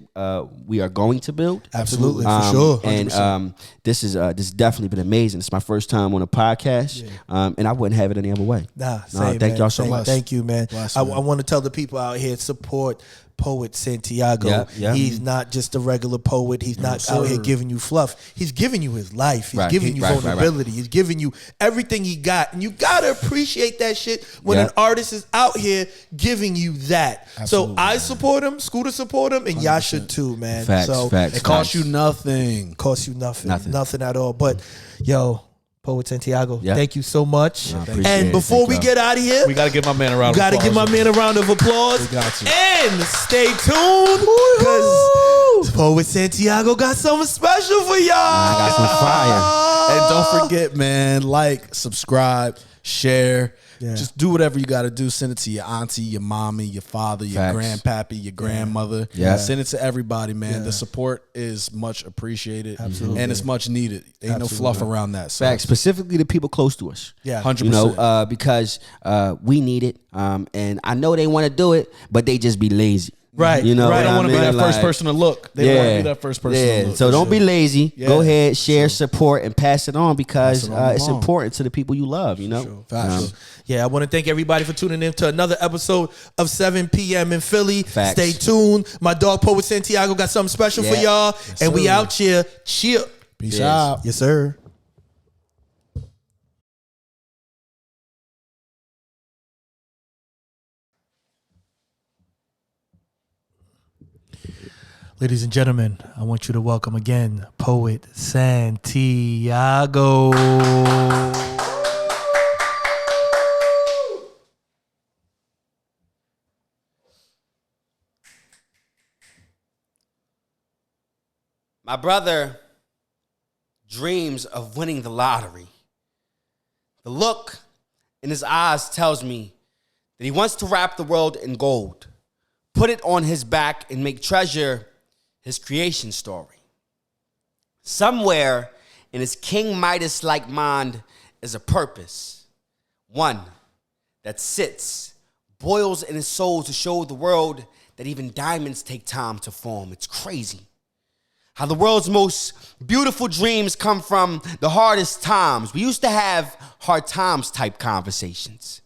we are going to build. Absolutely, for sure. 100%. And this has definitely been amazing. It's my first time on a podcast, and I wouldn't have it any other way. Thank y'all so much. Thank you, man. I want to tell the people out here, support Poet Santiago. Yeah. He's not just a regular poet. He's not out here giving you fluff. He's giving you his life. He's giving you vulnerability. He's giving you everything he got. And you got to appreciate that shit when an artist is out here giving you that. Absolutely, so I support him, Scooter support him, and 100%. Y'all should too, man. Facts. It costs you nothing. Costs you nothing at all. But yo, Poet Santiago, thank you so much. And before we get out of here, we got to give my man a round of applause. Got to give my man a round of applause. We got to. And stay tuned, because Poet Santiago got something special for y'all. I got some fire. And don't forget, man, like, subscribe, share. Yeah. Just do whatever you got to do. Send it to your auntie, your mommy, your father, your grandpappy, your grandmother. Yeah. Send it to everybody, man. The support is much appreciated. Absolutely. And it's much needed. Ain't no fluff around that. So. Facts, specifically the people close to us. Yeah. 100%. You know, because we need it. And I know they want to do it, but they just be lazy. Right. You know, right. They don't want to be that first Like, person to look. They want to be that first person to look. So don't be lazy. Yeah. Go ahead, share, support, and pass it on, because Pass it on it's along. important to the people you love, you know? Yeah, I want to thank everybody for tuning in to another episode of 7 p.m. in Philly. Facts. Stay tuned. My dog Poet Santiago got something special for y'all. And we out here. Cheer. Peace out. Yes, sir. Ladies and gentlemen, I want you to welcome again Poet Santiago. My brother dreams of winning the lottery. The look in his eyes tells me that he wants to wrap the world in gold, put it on his back, and make treasure his creation story. Somewhere in his King Midas-like mind is a purpose, one that sits, boils in his soul to show the world that even diamonds take time to form. It's crazy how the world's most beautiful dreams come from the hardest times. We used to have hard times type conversations.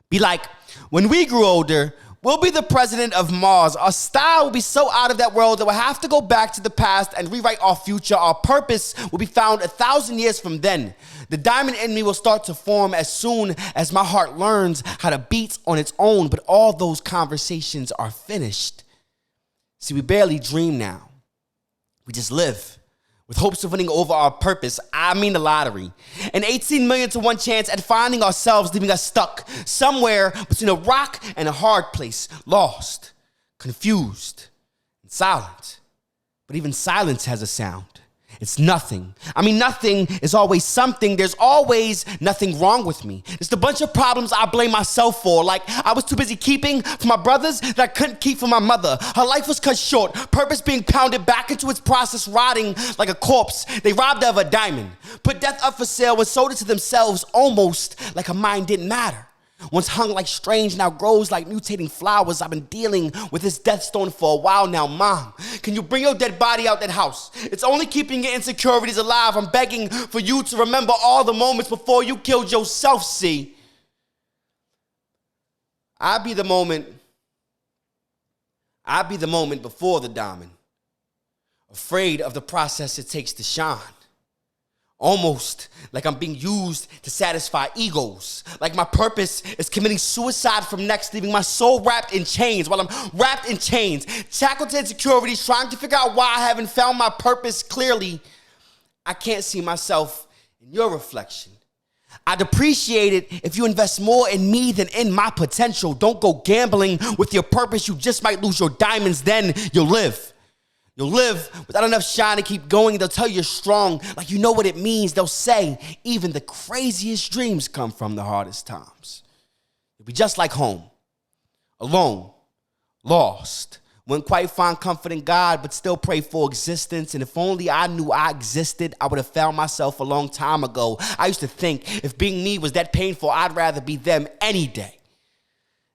Be like, when we grew older, we'll be the president of Mars. Our style will be so out of that world that we'll have to go back to the past and rewrite our future. Our purpose will be found 1,000 years from then. The diamond in me will start to form as soon as my heart learns how to beat on its own. But all those conversations are finished. See, we barely dream now. We just live with hopes of winning over our purpose. I mean the lottery. An 18 million to 1 chance at finding ourselves, leaving us stuck somewhere between a rock and a hard place, lost, confused, and silent. But even silence has a sound. It's nothing. I mean, nothing is always something. There's always nothing wrong with me. It's the bunch of problems I blame myself for. Like I was too busy keeping for my brothers that I couldn't keep for my mother. Her life was cut short. Purpose being pounded back into its process, rotting like a corpse. They robbed her of a diamond. Put death up for sale and sold it to themselves almost like her mind didn't matter. Once hung like strange, now grows like mutating flowers. I've been dealing with this death stone for a while now. Mom, can you bring your dead body out that house? It's only keeping your insecurities alive. I'm begging for you to remember all the moments before you killed yourself, see? I'd be the moment before the diamond, afraid of the process it takes to shine. Almost like I'm being used to satisfy egos. Like my purpose is committing suicide from next, leaving my soul wrapped in chains. While I'm wrapped in chains, shackled to insecurities, trying to figure out why I haven't found my purpose clearly, I can't see myself in your reflection. I'd appreciate it if you invest more in me than in my potential. Don't go gambling with your purpose. You just might lose your diamonds, then you'll live. You'll live without enough shine to keep going. They'll tell you you're strong, like you know what it means. They'll say even the craziest dreams come from the hardest times. You'll be just like home, alone, lost. Wouldn't quite find comfort in God, but still pray for existence. And if only I knew I existed, I would have found myself a long time ago. I used to think if being me was that painful, I'd rather be them any day.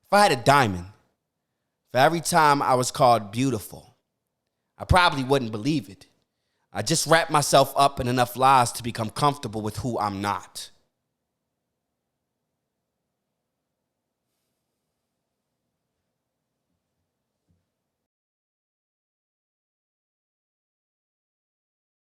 If I had a diamond, for every time I was called beautiful, I probably wouldn't believe it. I just wrapped myself up in enough lies to become comfortable with who I'm not.